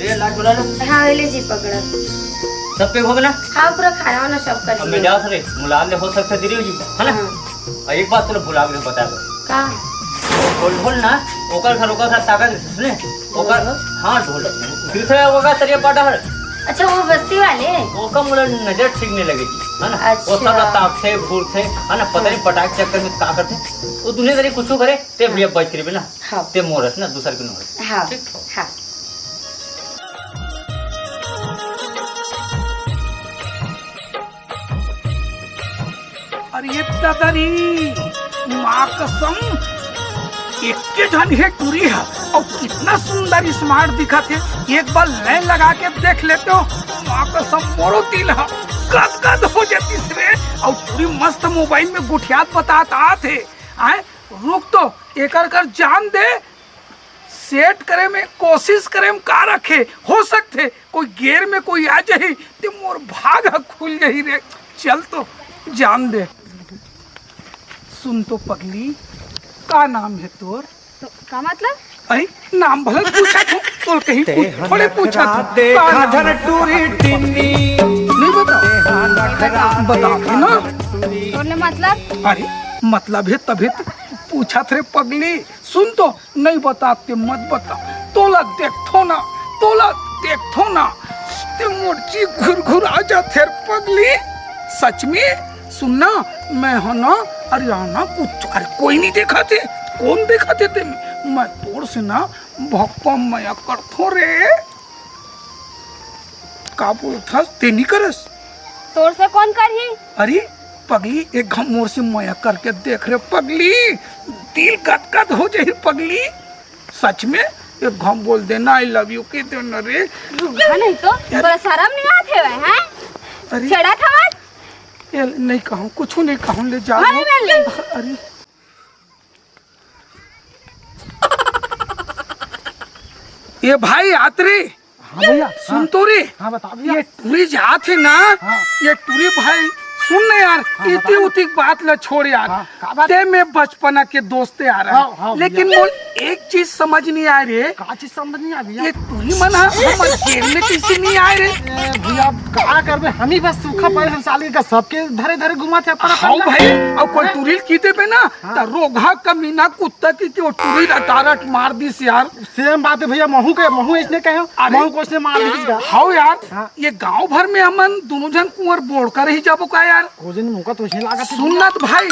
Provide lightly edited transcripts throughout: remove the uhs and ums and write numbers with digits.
रे लाट बोला ना। हाँ ले जी पकड़ा। सब पे हो गया? हाँ पूरा खाना वाना सब कर अब मैं जाओ रे मुलाल ले हो सकता दिरी जी है ना। और एक बात तो भुला के बता दो का ढोल ना ओकर घर ताकत सुने ओकर। हां ढोल दूसरा होगा तरिया पाटा है। अच्छा वो बस्ती वाले ओका मुला नजर ठीक नहीं लगेगी है ना। अच्छा। वो सब ताक थे फूल थे है ना। पता नहीं पटाख चक्कर में का करते वो दुनिया तरी कुछ करे ते भैया बच करी ना। हाँ ते मोरस ना दूसर के नोरस। हाँ ठीक हाँ अरे दादारी माँ कसम एक के जन है टूरी है और कितना सुंदर स्मार्ट दिखा थे। एक बार लाइन लगा के देख लेते हो माँ कसम मोरो दिल है गदगद हो जाती से। और टूरी मस्त मोबाइल में गुठियात बताता थे आए रुक तो एक कर जान दे सेट करे में कोशिश करे में का रखे हो सकते कोई गेर में कोई आ जाए ते मोर भाग खुल जाही रे। चल तो जान दे। सुन तो पगली का नाम है तोर? तो का मतलब? अरे नाम भले पूछा तू तो कहीं थोड़े पूछा तू नहीं बता ना। बोलने मतलब? अरे मतलब है तभी तो पूछा थे पगली। सुन तो नहीं बताते मत बता तोला देखो ना ते मुर्ची घुर आ जाते पगली। सच में सुनना मैं है ना अरियाना कुछ अरे कोई नहीं देखा थे कौन देखा थे मैं तोड़ से ना भक्पा मया करथो रे। का बोलथा ते नहीं करस तोर से कौन करही? अरे पगली एक घमोर से मया करके देख रहे पगली दिल गदगद हो जाए पगली। सच में एक घम बोल देना आई लव यू के देना रे। नहीं तो तोरा शर्म नहीं आते है? अरे छेड़ा था मत ये नहीं कहूँ कुछ नहीं कहूँ ले जाओ। अरे ये भाई आतरी। हाँ भैया सुन तो रे। हाँ बता भैया। ये टूरी जात है ना। हाँ। ये टूरी भाई सुन ना यार इतनी उतनी बात ला छोड़ यार। हाँ, ते में बचपना के दोस्ते आ रहा है। हाँ, लेकिन बोल एक चीज समझ नहीं आ रही है। का चीज समझ नहीं आ भैया। ये टूरी मन हम जेल में किसी नहीं आए रे। भैया का करबे हम ही बस सूखा पड़े हम साली का सबके धरे धरे घुमाते अपन हाँ भाई और कोई टूरी कीते पे ना तो रोगा कमीना कुत्ता की वो टूरी रटारट मार दी यार। सेम बात है भैया महू इसने कहे महू को इसने मार दी। हाँ यार ये गांव भर में हमन दोनों जन कुंवर बोल कर ही जाबो का यार। कोजन मुका तो इसने लगा सुनत भाई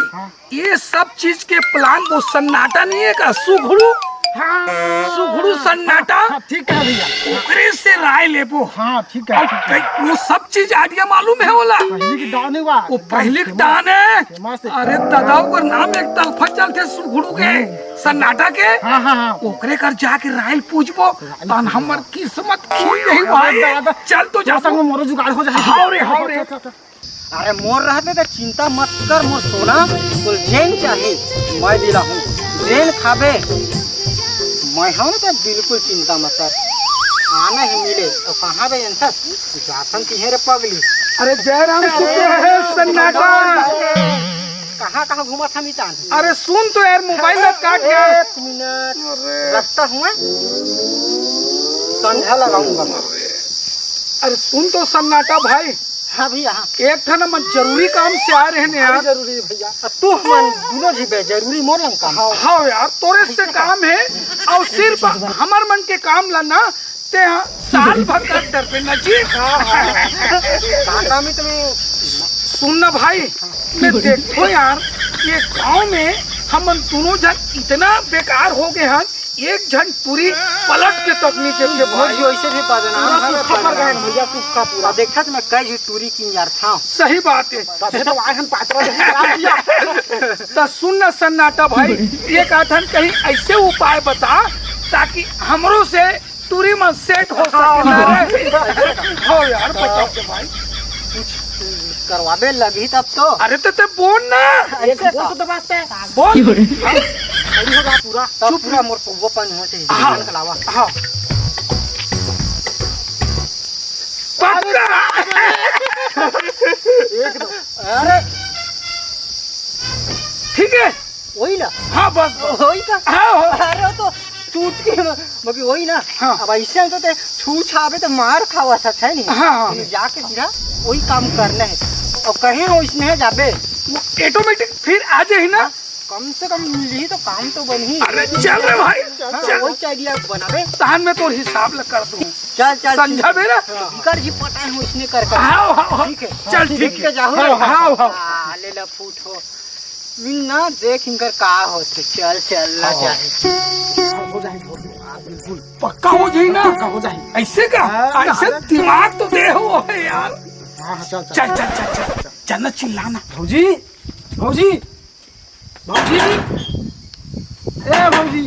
ये सब चीज के प्लान वो सन्नाटा नहीं है का सुघड़ू। हाँ सुघड़ू सन्नाटा। ठीक है भैया ओकरे से राय लेबो। हाँ ठीक है। वो सब चीज आइडिया मालूम है बोला पहले की डान हुआ वो पहले डान है। फेमस है। अरे दादा का नाम एक तलफा चलते सुघड़ू के सन्नाटा के। हाँ हाँ हाँ ओकरे कर जाके राय पूछबो तन हमर किस्मत खिल गई भाई। चल तो जा संग मोरो जुगाड़ हो जाए। हां रे अरे मोर रहते तो चिंता मत कर मोर सोना कुल जेन चाहे मैं दिला हूँ जेन खाबे मैं हूँ तो बिल्कुल चिंता मत कर आना ही मिले तो कहाँ बे जाथन तिहेरे पगली। अरे जयराम है सन्नाटा कहाँ घुमा था मितान। अरे सुन तो यार मोबाइल में काट गया। एक मिनट रखता हूँ संध्या लगाऊंगा। अरे सुन तो सन्नाटा भाई। हाँ भैया हाँ एक था ना मन जरूरी काम से आ रहे हैं यार। जरूरी है भैया तू मन दोनों जी बे जरूरी मोर लंग काम। हाँ यार तोरे से काम है और सिर्फ हमार मन के काम लाना ते हाँ साल भर का डर पे न जी। काम ही तुम्हें सुनना भाई मैं देखो यार ये गांव में हम दोनों जन इतना बेकार हो गए हैं एक जन पूरी पलट के तकनीक के बहुत ही वैसे भी बदनाम खबर गए भैया सूखा पूरा देखा तो मैं कई टूरी की यार था। सही बात है। तो वाहन पात्र तो सुन न सन्नाटा भाई एक आठन कहीं ऐसे उपाय बता ताकि हमरों से टूरी में सेट हो सके। हो यार बताओ के भाई कुछ करवाबे लगी तब तो। अरे तो बोल ना ऐसे बोल तो बस बोल खड़ी होगा पूरा तब पूरा मोर वो पन होते हैं कलावा। हाँ पक्का एकदम। अरे ठीक है वही ना हाँ बस वही का। हाँ हो अरे तो टूट के बाकी वही ना। हाँ। अब ऐसे तो ते छू छावे तो मार खावा था है नहीं। हाँ। जाके सीधा वही काम करना है और कहीं हो इसमें जाबे ऑटोमेटिक फिर आ जाए ना। कम से कम मिली तो काम तो बन ही। अरे चल रे भाई हाँ, चल। वही आइडिया बनावे। तान में तो हिसाब लग कर दूं। चल चल समझा मेरा? कर जी पता है उसने कर कर। हाँ हाँ ठीक है चल ठीक है। जाओ हाँ हाँ ले ला फूट हो मिलना देख इनकर का होते। चल चल ला जाए हो जाए पक्का हो जाए ना। पक्का हो जाए। ऐसे का हाँ, ऐसे दिमाग तो दे हो है यार। हाँ चल चल चल चल चल चल ना चिल्लाना। भौजी भौजी भौजी ए भौजी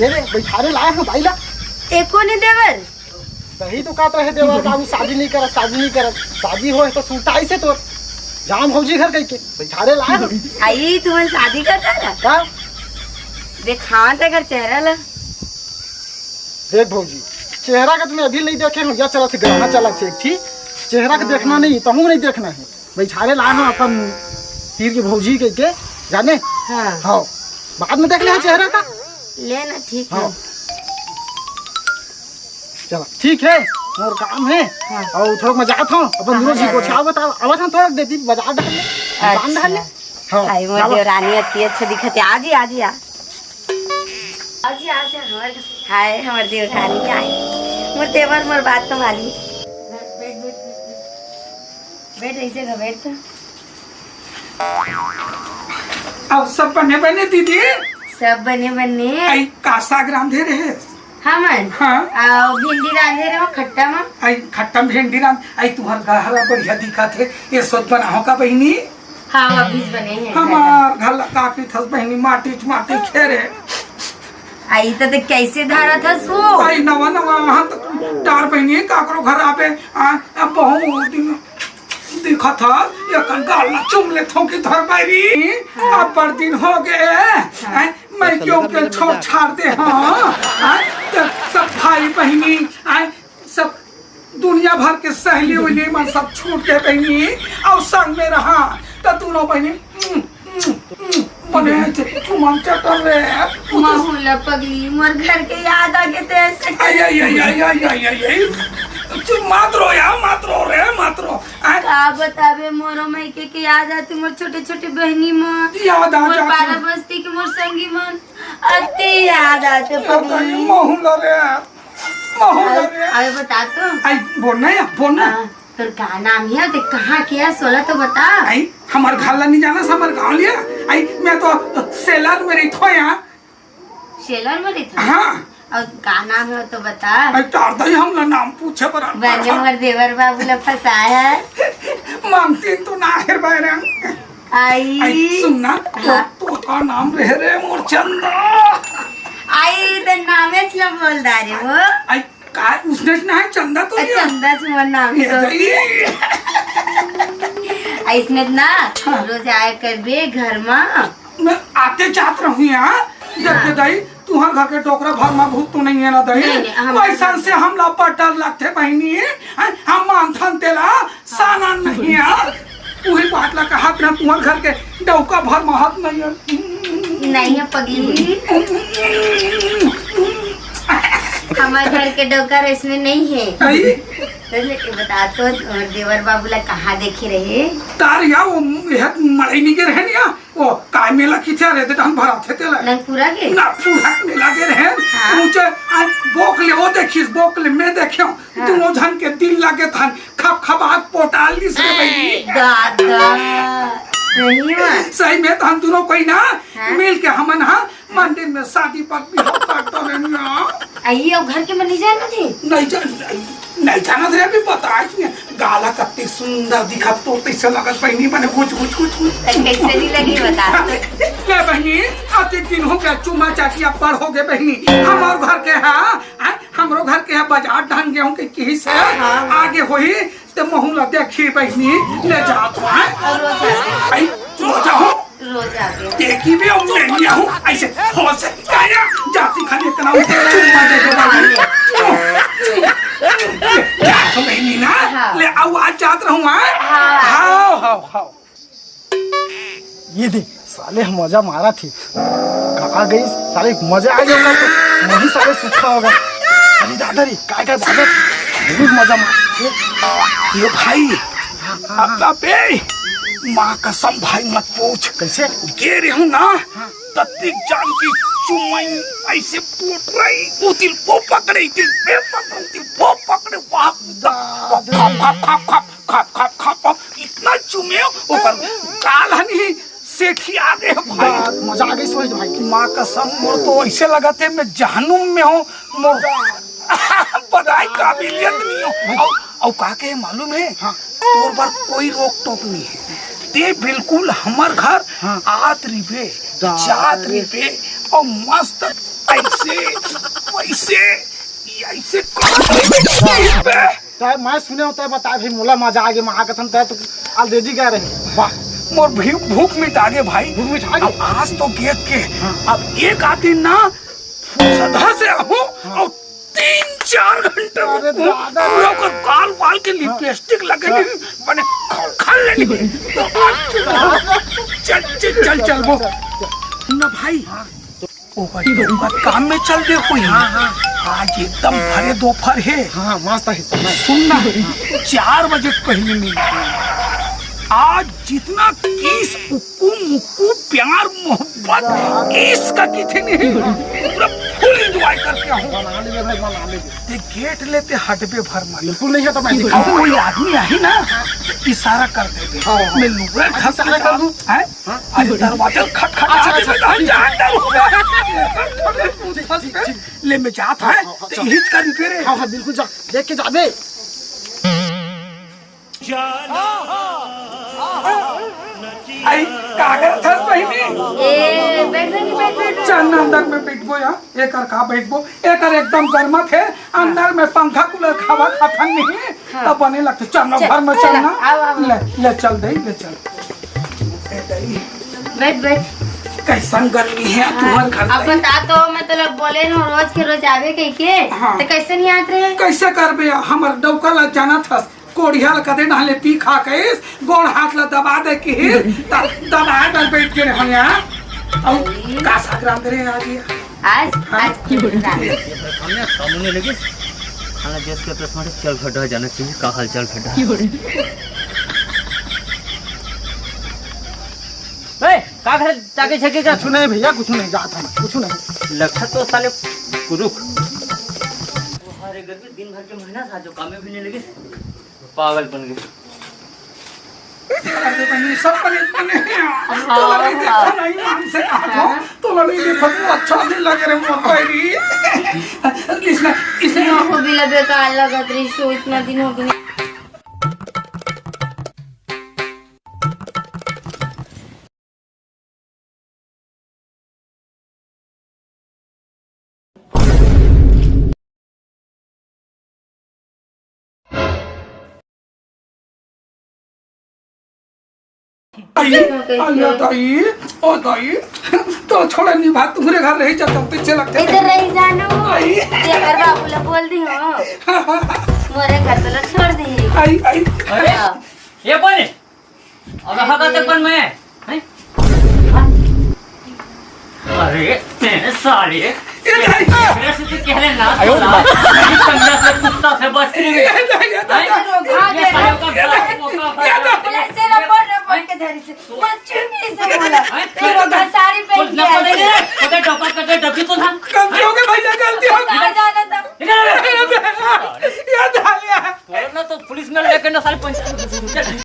ये रे बैठारे लाए हैं भाई ला। एको नहीं देवर सही तो कहता है देवर बाबू शादी नहीं करत शादी नहीं करत। शादी हो तो सूटा ऐसे तो जाम भौजी घर कह के बैठारे लाए हैं। आई तुम्हें शादी करता था का देखा तेरा चेहरा ला देख भौजी चेहरा का तुम्हें अभी नहीं देखे हो या चला थे ग्रहण चला थे ठीक चेहरा का देखना नहीं तमु नहीं देखना है बैठारे लाए हैं अपन तीर की भौजी कह के जाने। हाँ हाँ बाद में देख ले चेहरा का। लेना ठीक है। हाँ चलो ठीक है और काम है। हाँ। और थोड़ा मजाक था अपन दोनों जी को छाव बता आवाज हम थोड़ा देती बाजार डाल ले दुकान डाल ले। हाँ आई मोर चलो। देवरानी अच्छी अच्छा दिखते आजी आजी आ आजी आजी हमार हाय हमार देवरानी आई मोर देवर मोर बात तो माली बैठ बैठ बैठ ऐसे का बैठ तो अब सब बने बने दीदी सब बने बने आई कासा ग्राम दे रहे। हमन हाँ। आओ भिंडी रांधे रहो खट्टा में आई खट्टा भिंडी राम आई तुम्हार गहरा बढ़िया दिखा थे ये सोच बनाओ का बहनी। हाँ अभी बने हैं हमार घर काफी थस बहनी माटी माटी खेरे। आई तो कैसे धारा था सो आई नवा नवा वहाँ तक डार बहनी काकरो घर आवे अब बहुत दिन देखा था ये कंगाल ना चुम ले थों की धर बैरी। अब पर दिन हो गए मैं क्यों के छोड़ छाड़ दे। हाँ सब भाई बहनी सब दुनिया भर के सहेली उली में सब छूट के बहनी और संग में रहा तो दोनों बहनी बने चुमान चटल रे माहौल पगली मोर घर के याद आ के ऐसे आई मात्रो रे मात्रो का बतावे मोरो मायके के याद आती मोर छोटे छोटे बहनी मन याद आ मोर जाती। पारा बस्ती के मोर संगी मन अति याद आते पगली मोहुला रे अरे बता तो आई बोलना तोर का नाम है ते कहाँ किया सोला तो बता आई हमार घर ला नहीं जाना हमार गाँव लिया आई मैं तो सेलर में रही थो यहाँ। शेलर में रही था हाँ और का नाम है तो बता आई टारदा ही हमला नाम पूछे पर बने मोर देवर बाबू ला फसाया मांगती तो ना है बैरंग। आई आई सुनना हाँ। तो का नाम रहे रे मोर चंदा। आई तो नामे चला बोल दारे वो आई का उसने ना है चंदा तो लिया। चंदा से मोर नाम ये है दई। इसने ना रोज आया कर बे घर में मैं आते जात रहूँ यहाँ देखे दई तुहर घर के टोकरा भर में भूत तो नहीं है ना दई नहीं, हम- वैसा से हमला पटर लगते बहनी हम मानथन तेला साना नहीं है वही बात ला कहा अपना तुहर घर के डौका भर में हाथ नहीं है। नहीं है पगली हमारे घर के डोकर इसमें नहीं है आई तो बता तो और देवर बाबू ला कहाँ देखे रहे तार या वो यह मड़ई नहीं के रहे निया वो काय मेला की थे रे डांग भरा थे तेला नंगपुरा के ना पूरा मेला के रहे हाँ। ऊंचे बोकले वो देखिस बोकले मैं देखियो दोनों जन के दिल लागे थान खप खपात पोटालिस रे भाई दादा नहीं हुआ सही में तो हम दोनों कोई ना हाँ। मिल के हमन हाँ मंदिर में शादी पर भी होता तो रे ना आइए अब घर के में नहीं जाना थे नहीं जाना थे अभी पता है गाला कत्ती सुंदर दिखा तो कैसे लगत बहनी बने कुछ कैसे नहीं लगी बता तो। ले बहनी आते दिन हो गया चुमा चाटिया पर हो गए बहनी हमारे घर के है हमरो घर के है बाजार ढंग गेहूं के की से आगे होई तो महुला देखी बहनी ले जात है रोज आते आई चलो जाओ रोज आते देखी भी हम नहीं हूं ऐसे हो से आया जाती खाने का नाम चुमा दे दे बहनी क्या तो बहनी ना ले आओ आज जात रहूं हां हां ये दे साले मजा मारा थी, कहा गई साले मजा आ गया तो वही साले सूखा होगा। अरे दादा रे काय काय दादा बहुत मजा मार। ये भाई अबे माँ कसम भाई मत पूछ, कैसे गे रही हूँ ना तत्ती जान की चुमई ऐसे पोट रही उतिल वो पकड़े इतिल पे पकड़े उतिल वो पकड़े वाह खप खप खप खप खप खप खप इतना चुमे ऊपर काल हनी सेठी आ गए भाई। मजा आ गई सोई भाई। माँ कसम मोर तो ऐसे लगा थे मैं जहनुम में हूँ, मोर बधाई काबिलियत नहीं हो। और का के मालूम है तोर पर कोई रोक टोक नहीं है, ते बिल्कुल हमार घर आत रिबे जात रिबे और मस्त ऐसे वैसे ऐसे तय मैं सुने होता है बता भाई मोला मजा आ गया महा कसम तय तो ऑलरेडी कह रहे वाह मोर भूख मिटा गए भाई। भूख मिटा गए? अब आज तो गेट के अब एक आदि ना सदा से आऊं और 3-4 घंटे अरे दादा पूरा कर काल वाल के लिपस्टिक लगे मैंने खा लेनी तो चल चल चल चल वो ना भाई ऊपर काम में चल दे कोई। आज एकदम भरे दोपहर है। हाँ मस्त है सुनना 4 बजे पहले मिल आज जितना किस उक्कू मुक्कू प्यार मोहब्बत इसका कितने पूरा फुल एंजॉय करके आऊं। मना ले भाई मना ले ते गेट लेते हटबे भर मार बिल्कुल नहीं है तो मैं अब दिखाऊं। कोई आदमी आई ना इशारा कर देते हाँ। मैं लुगड़ा इशारा कर दूं? हैं अरे दरवाजा खटखटा ले मैं जाता है तो हिच कर रिपेयर हाँ हाँ बिल्कुल जा देख के जाबे। आई कागज था बहिनी ए बैठ बैठ चल अंदर में बैठबो या एक का बैठबो एक एकदम गर्मा थे अंदर में पंखा कूलर खावा खाता नहीं तब बने लगते चल घर में चलना आओ। ले चल दे ले चल बैठ बैठ। कैसन गर्मी है तुम्हारे घर अब बता तो मैं तो लोग बोले ना रोज के रोज आवे कह के हाँ। तो कैसे नहीं आते रहे? कैसे करबे हमर डौका ला जाना था कोड़िया ला कदे नहले पी खा के गोड़ हाथ ला दबा दे के दबा कर बैठ के हम यहाँ और का संक्रांत रे आ गया आज की हमने सामने लगे खाना देख के प्रश्न चल फटा जाना चाहिए का हाल चाल फटा का घर ताके छके का कुछ नहीं भैया कुछ नहीं जाता मैं कुछ नहीं। लखा तो साले पुरुख हमारे घर में दिन भर के महीना था जो काम में भी नहीं लगे पागल बन गए। अरे बहनी सब बने तो लगी देखा नहीं नाम से कहा तो लगी देखा तो अच्छा नहीं लगे रे मोबाइल इसने हो भी लगे का लगत रही सो इतना दिन हो गए। दाई ओ दाई तो छोड़े नहीं बात तुम्हारे घर रही जाता पीछे लगते इधर रही जानो आई। जेकर बाबू ला बोल दी हो मोरे घर तो ला छोड़ दी। आई आई अरे ये कौन है अब हका तक कौन मैं हैं अरे तेरे साले मेरे से कह रहे ना तो मेरी कंधा से कुत्ता से बच रही ऐसे रपोट के धरी से मैं चुपी से बोला तेरे घसारी पे ओके टोपा करके डब्बी तो था गलती हो गई भैया गलती हो कहां जाना था गई याद आ गया ना तो पुलिस में लेके ना सारे पंच